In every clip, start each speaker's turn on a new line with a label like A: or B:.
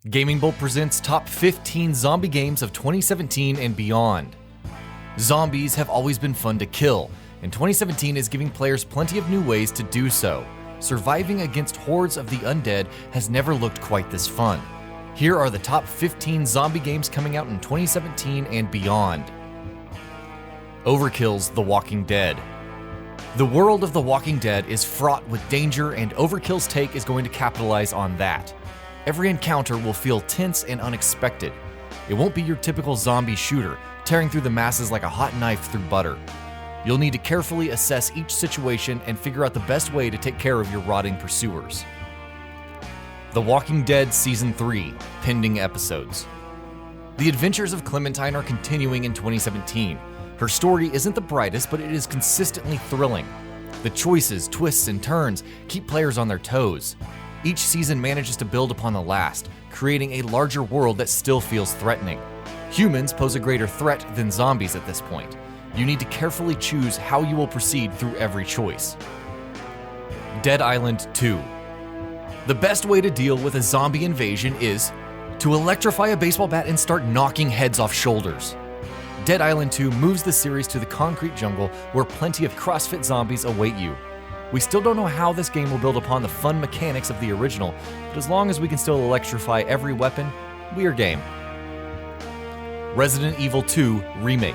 A: GamingBolt presents top 15 zombie games of 2017 and beyond. Zombies have always been fun to kill, and 2017 is giving players plenty of new ways to do so. Surviving against hordes of the undead has never looked quite this fun. Here are the top 15 zombie games coming out in 2017 and beyond. OVERKILL'S The Walking Dead. The world of The Walking Dead is fraught with danger, and OVERKILL'S take is going to capitalize on that. Every encounter will feel tense and unexpected. It won't be your typical zombie shooter, tearing through the masses like a hot knife through butter. You'll need to carefully assess each situation and figure out the best way to take care of your rotting pursuers. The Walking Dead Season 3, pending episodes. The adventures of Clementine are continuing in 2017. Her story isn't the brightest, but it is consistently thrilling. The choices, twists, and turns keep players on their toes. Each season manages to build upon the last, creating a larger world that still feels threatening. Humans pose a greater threat than zombies at this point. You need to carefully choose how you will proceed through every choice. Dead Island 2. The best way to deal with a zombie invasion is to electrify a baseball bat and start knocking heads off shoulders. Dead Island 2 moves the series to the concrete jungle where plenty of CrossFit zombies await you. We still don't know how this game will build upon the fun mechanics of the original, but as long as we can still electrify every weapon, we are game. Resident Evil 2 Remake.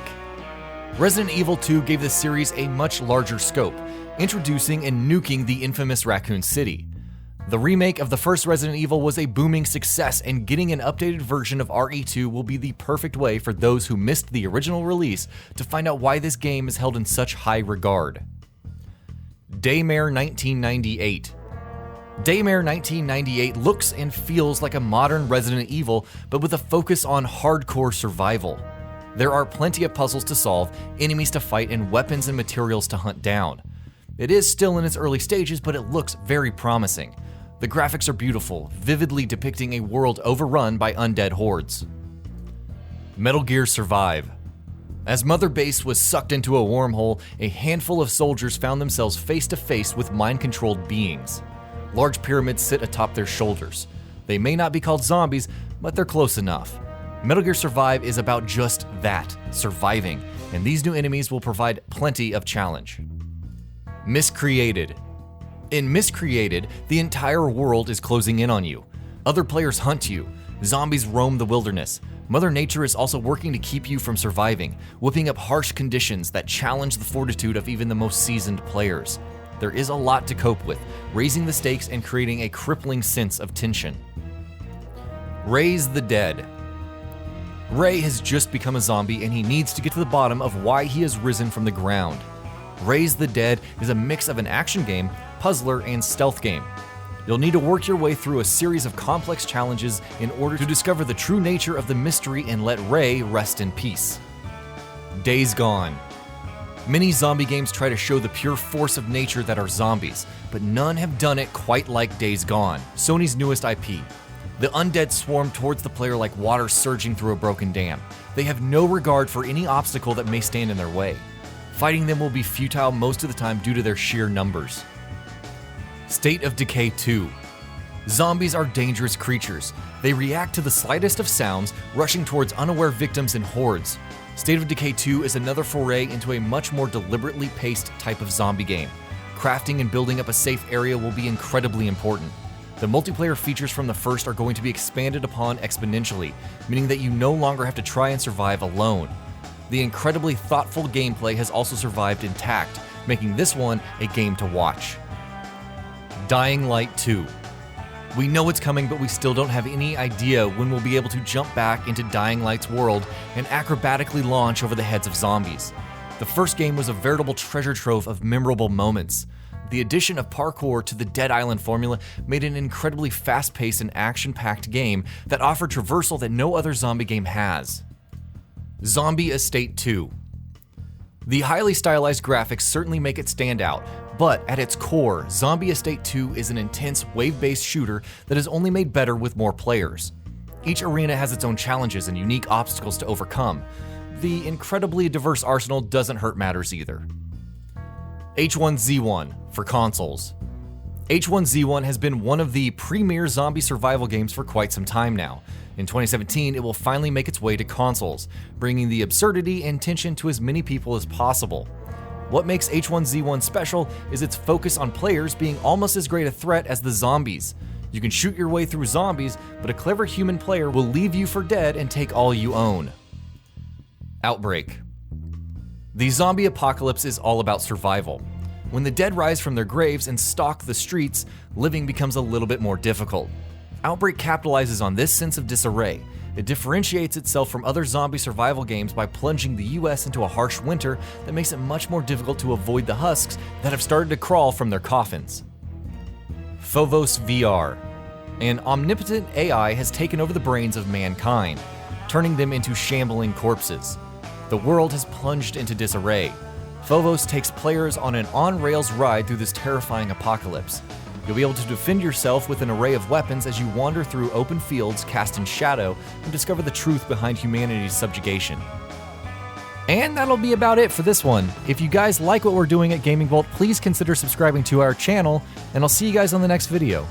A: Resident Evil 2 gave the series a much larger scope, introducing and nuking the infamous Raccoon City. The remake of the first Resident Evil was a booming success, and getting an updated version of RE2 will be the perfect way for those who missed the original release to find out why this game is held in such high regard. Daymare 1998. Daymare 1998 looks and feels like a modern Resident Evil, but with a focus on hardcore survival. There are plenty of puzzles to solve, enemies to fight, and weapons and materials to hunt down. It is still in its early stages, but it looks very promising. The graphics are beautiful, vividly depicting a world overrun by undead hordes. Metal Gear Survive. As Mother Base was sucked into a wormhole, a handful of soldiers found themselves face to face with mind-controlled beings. Large pyramids sit atop their shoulders. They may not be called zombies, but they're close enough. Metal Gear Survive is about just that, surviving, and these new enemies will provide plenty of challenge. Miscreated. In Miscreated, the entire world is closing in on you. Other players hunt you. Zombies roam the wilderness. Mother Nature is also working to keep you from surviving, whipping up harsh conditions that challenge the fortitude of even the most seasoned players. There is a lot to cope with, raising the stakes and creating a crippling sense of tension. Raise the Dead. Ray has just become a zombie, and he needs to get to the bottom of why he has risen from the ground. Raise the Dead is a mix of an action game, puzzler, and stealth game. You'll need to work your way through a series of complex challenges in order to discover the true nature of the mystery and let Ray rest in peace. Days Gone. Many zombie games try to show the pure force of nature that are zombies, but none have done it quite like Days Gone, Sony's newest IP. The undead swarm towards the player like water surging through a broken dam. They have no regard for any obstacle that may stand in their way. Fighting them will be futile most of the time due to their sheer numbers. State of Decay 2. Zombies are dangerous creatures. They react to the slightest of sounds, rushing towards unaware victims in hordes. State of Decay 2 is another foray into a much more deliberately paced type of zombie game. Crafting and building up a safe area will be incredibly important. The multiplayer features from the first are going to be expanded upon exponentially, meaning that you no longer have to try and survive alone. The incredibly thoughtful gameplay has also survived intact, making this one a game to watch. Dying Light 2. We know it's coming, but we still don't have any idea when we'll be able to jump back into Dying Light's world and acrobatically launch over the heads of zombies. The first game was a veritable treasure trove of memorable moments. The addition of parkour to the Dead Island formula made an incredibly fast-paced and action-packed game that offered traversal that no other zombie game has. Zombie Estate 2. The highly stylized graphics certainly make it stand out, but at its core, Zombie Estate 2 is an intense wave-based shooter that is only made better with more players. Each arena has its own challenges and unique obstacles to overcome. The incredibly diverse arsenal doesn't hurt matters either. H1Z1 for consoles. H1Z1 has been one of the premier zombie survival games for quite some time now. In 2017, it will finally make its way to consoles, bringing the absurdity and tension to as many people as possible. What makes H1Z1 special is its focus on players being almost as great a threat as the zombies. You can shoot your way through zombies, but a clever human player will leave you for dead and take all you own. Outbreak. The zombie apocalypse is all about survival. When the dead rise from their graves and stalk the streets, living becomes a little bit more difficult. Outbreak capitalizes on this sense of disarray. It differentiates itself from other zombie survival games by plunging the US into a harsh winter that makes it much more difficult to avoid the husks that have started to crawl from their coffins. Fovos VR. An omnipotent AI has taken over the brains of mankind, turning them into shambling corpses. The world has plunged into disarray. Fovos takes players on an on-rails ride through this terrifying apocalypse. You'll be able to defend yourself with an array of weapons as you wander through open fields cast in shadow and discover the truth behind humanity's subjugation. And that'll be about it for this one. If you guys like what we're doing at GamingBolt, please consider subscribing to our channel, and I'll see you guys on the next video.